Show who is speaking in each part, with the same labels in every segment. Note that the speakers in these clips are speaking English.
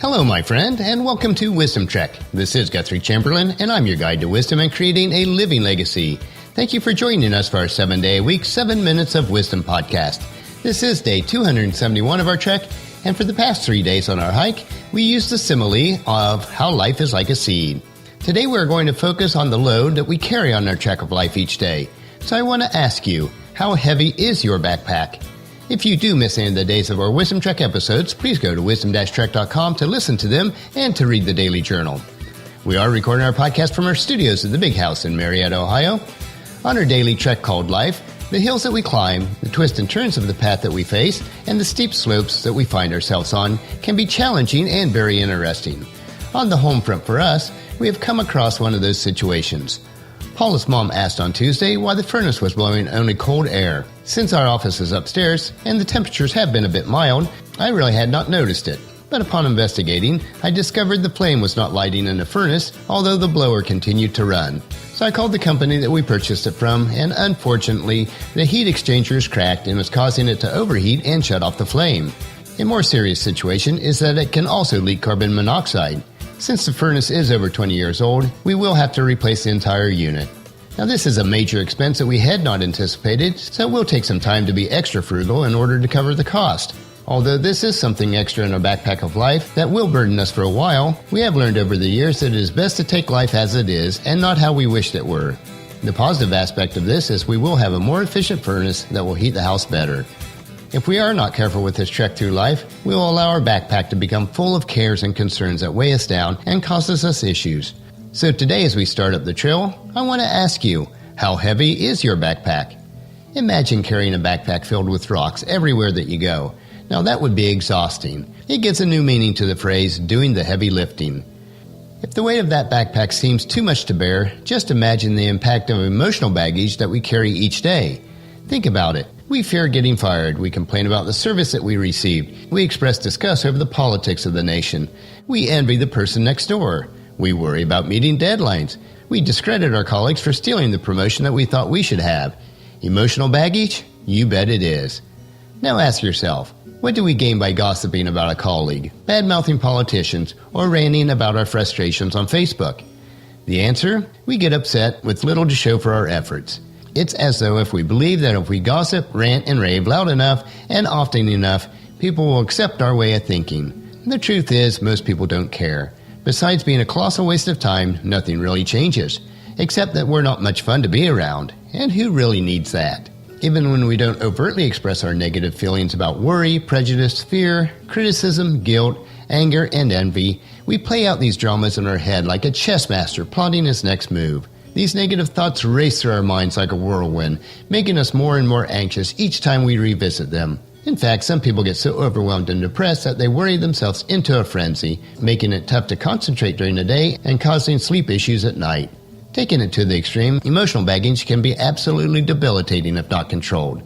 Speaker 1: Hello, my friend, and welcome to Wisdom Trek. This is Guthrie Chamberlain, and I'm your guide to wisdom and creating a living legacy. Thank you for joining us for our 7-day-a-week, 7 Minutes of Wisdom podcast. This is day 271 of our trek, and for the past 3 days on our hike, we used the simile of how life is like a seed. Today we're going to focus on the load that we carry on our trek of life each day. So I want to ask you, how heavy is your backpack? If you do miss any of the days of our Wisdom Trek episodes, please go to wisdom-trek.com to listen to them and to read the daily journal. We are recording our podcast from our studios at the Big House in Marietta, Ohio. On our daily trek called life, the hills that we climb, the twists and turns of the path that we face, and the steep slopes that we find ourselves on can be challenging and very interesting. On the home front for us, we have come across one of those situations. Paula's mom asked on Tuesday why the furnace was blowing only cold air. Since our office is upstairs and the temperatures have been a bit mild, I really had not noticed it. But upon investigating, I discovered the flame was not lighting in the furnace, although the blower continued to run. So I called the company that we purchased it from, and unfortunately, the heat exchanger is cracked and was causing it to overheat and shut off the flame. A more serious situation is that it can also leak carbon monoxide. Since the furnace is over 20 years old, we will have to replace the entire unit. Now this is a major expense that we had not anticipated, so it will take some time to be extra frugal in order to cover the cost. Although this is something extra in our backpack of life that will burden us for a while, we have learned over the years that it is best to take life as it is and not how we wished it were. The positive aspect of this is we will have a more efficient furnace that will heat the house better. If we are not careful with this trek through life, we will allow our backpack to become full of cares and concerns that weigh us down and causes us issues. So today as we start up the trail, I want to ask you, how heavy is your backpack? Imagine carrying a backpack filled with rocks everywhere that you go. Now that would be exhausting. It gives a new meaning to the phrase, doing the heavy lifting. If the weight of that backpack seems too much to bear, just imagine the impact of emotional baggage that we carry each day. Think about it. We fear getting fired. We complain about the service that we received. We express disgust over the politics of the nation. We envy the person next door. We worry about meeting deadlines. We discredit our colleagues for stealing the promotion that we thought we should have. Emotional baggage? You bet it is. Now ask yourself, what do we gain by gossiping about a colleague, bad-mouthing politicians, or ranting about our frustrations on Facebook? The answer? We get upset with little to show for our efforts. It's as though if we believe that if we gossip, rant, and rave loud enough and often enough, people will accept our way of thinking. The truth is, most people don't care. Besides being a colossal waste of time, nothing really changes, except that we're not much fun to be around. And who really needs that? Even when we don't overtly express our negative feelings about worry, prejudice, fear, criticism, guilt, anger, and envy, we play out these dramas in our head like a chess master plotting his next move. These negative thoughts race through our minds like a whirlwind, making us more and more anxious each time we revisit them. In fact, some people get so overwhelmed and depressed that they worry themselves into a frenzy, making it tough to concentrate during the day and causing sleep issues at night. Taking it to the extreme, emotional baggage can be absolutely debilitating if not controlled.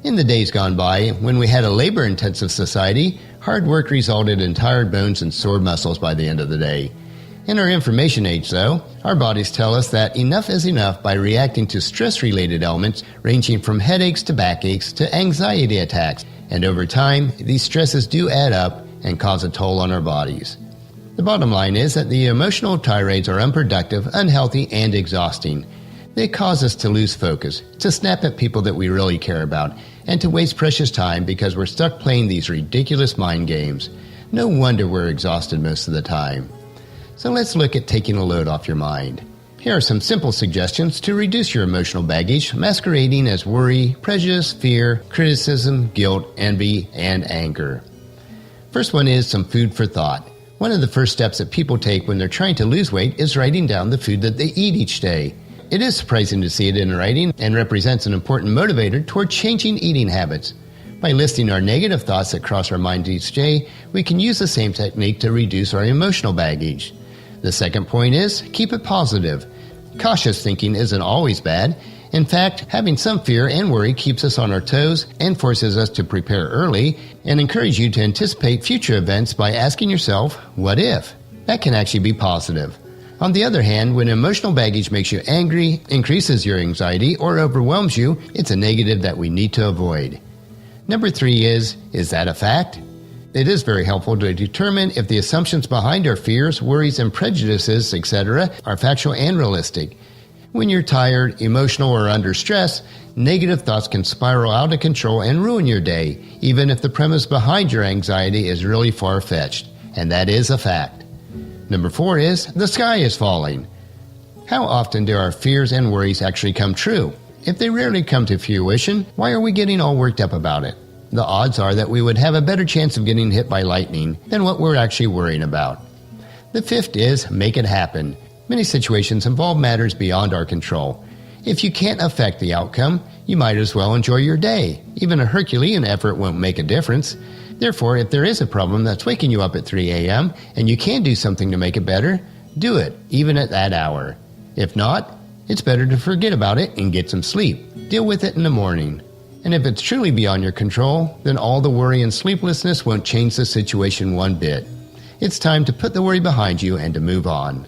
Speaker 1: In the days gone by, when we had a labor-intensive society, hard work resulted in tired bones and sore muscles by the end of the day. In our information age, though, our bodies tell us that enough is enough by reacting to stress-related ailments ranging from headaches to backaches to anxiety attacks. And over time, these stresses do add up and cause a toll on our bodies. The bottom line is that the emotional tirades are unproductive, unhealthy, and exhausting. They cause us to lose focus, to snap at people that we really care about, and to waste precious time because we're stuck playing these ridiculous mind games. No wonder we're exhausted most of the time. So let's look at taking a load off your mind. Here are some simple suggestions to reduce your emotional baggage masquerading as worry, prejudice, fear, criticism, guilt, envy, and anger. First one is some food for thought. One of the first steps that people take when they're trying to lose weight is writing down the food that they eat each day. It is surprising to see it in writing and represents an important motivator toward changing eating habits. By listing our negative thoughts that cross our minds each day, we can use the same technique to reduce our emotional baggage. The second point is, keep it positive. Cautious thinking isn't always bad. In fact, having some fear and worry keeps us on our toes and forces us to prepare early and encourage you to anticipate future events by asking yourself, what if? That can actually be positive. On the other hand, when emotional baggage makes you angry, increases your anxiety, or overwhelms you, it's a negative that we need to avoid. Number 3 is that a fact? it is very helpful to determine if the assumptions behind our fears, worries, and prejudices, etc., are factual and realistic. When you're tired, emotional, or under stress, negative thoughts can spiral out of control and ruin your day, even if the premise behind your anxiety is really far-fetched. And that is a fact. Number 4 is, the sky is falling. How often do our fears and worries actually come true? If they rarely come to fruition, why are we getting all worked up about it? The odds are that we would have a better chance of getting hit by lightning than what we're actually worrying about. The 5th is, make it happen. Many situations involve matters beyond our control. If you can't affect the outcome, you might as well enjoy your day. Even a Herculean effort won't make a difference. Therefore, if there is a problem that's waking you up at 3 a.m. and you can do something to make it better, do it, even at that hour. If not, it's better to forget about it and get some sleep. Deal with it in the morning. And if it's truly beyond your control, then all the worry and sleeplessness won't change the situation one bit. It's time to put the worry behind you and to move on.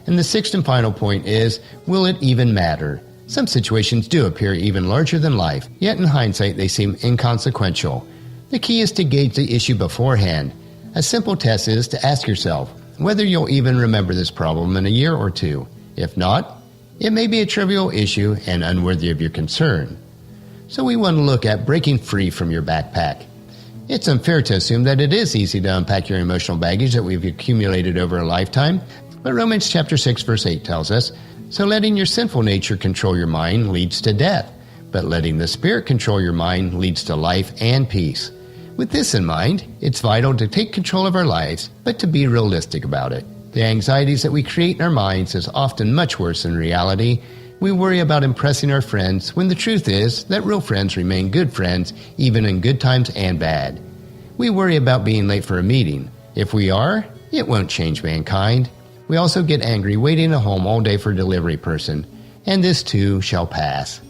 Speaker 1: And the 6th and final point is, will it even matter? Some situations do appear even larger than life, yet in hindsight they seem inconsequential. The key is to gauge the issue beforehand. A simple test is to ask yourself whether you'll even remember this problem in a year or two. If not, it may be a trivial issue and unworthy of your concern. So we want to look at breaking free from your backpack. It's unfair to assume that it is easy to unpack your emotional baggage that we've accumulated over a lifetime, but Romans chapter 6 verse 8 tells us, so letting your sinful nature control your mind leads to death, but letting the Spirit control your mind leads to life and peace. With this in mind, it's vital to take control of our lives, but to be realistic about it. The anxieties that we create in our minds is often much worse than reality. We worry about impressing our friends when the truth is that real friends remain good friends even in good times and bad. We worry about being late for a meeting. If we are, it won't change mankind. We also get angry waiting at home all day for a delivery person, and this too shall pass.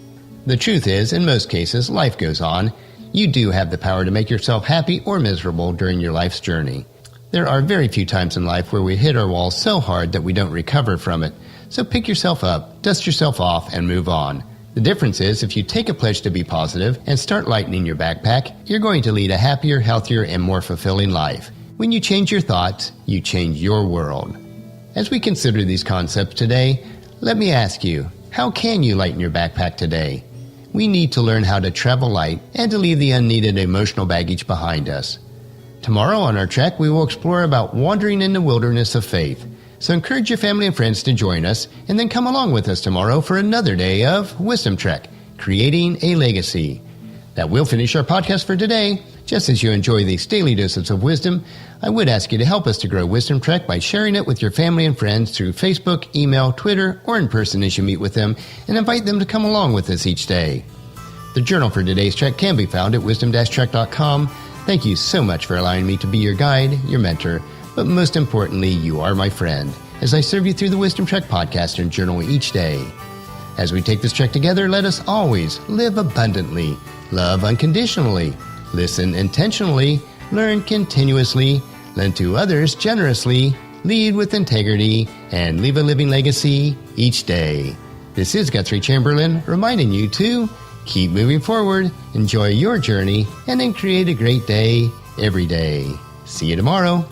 Speaker 1: The truth is, in most cases, life goes on. You do have the power to make yourself happy or miserable during your life's journey. There are very few times in life where we hit our wall so hard that we don't recover from it. So pick yourself up, dust yourself off, and move on. The difference is, if you take a pledge to be positive and start lightening your backpack, you're going to lead a happier, healthier, and more fulfilling life. When you change your thoughts, you change your world. As we consider these concepts today, let me ask you, how can you lighten your backpack today? We need to learn how to travel light and to leave the unneeded emotional baggage behind us. Tomorrow on our trek, we will explore about wandering in the wilderness of faith. So encourage your family and friends to join us, and then come along with us tomorrow for another day of Wisdom Trek, Creating a Legacy. That will finish our podcast for today. Just as you enjoy these daily doses of wisdom, I would ask you to help us to grow Wisdom Trek by sharing it with your family and friends through Facebook, email, Twitter, or in person as you meet with them, and invite them to come along with us each day. The journal for today's trek can be found at wisdom-trek.com. Thank you so much for allowing me to be your guide, your mentor, but most importantly, you are my friend, as I serve you through the Wisdom Trek podcast and journal each day. As we take this trek together, let us always live abundantly, love unconditionally, listen intentionally, learn continuously, lend to others generously, lead with integrity, and leave a living legacy each day. This is Guthrie Chamberlain reminding you to keep moving forward, enjoy your journey, and then create a great day every day. See you tomorrow.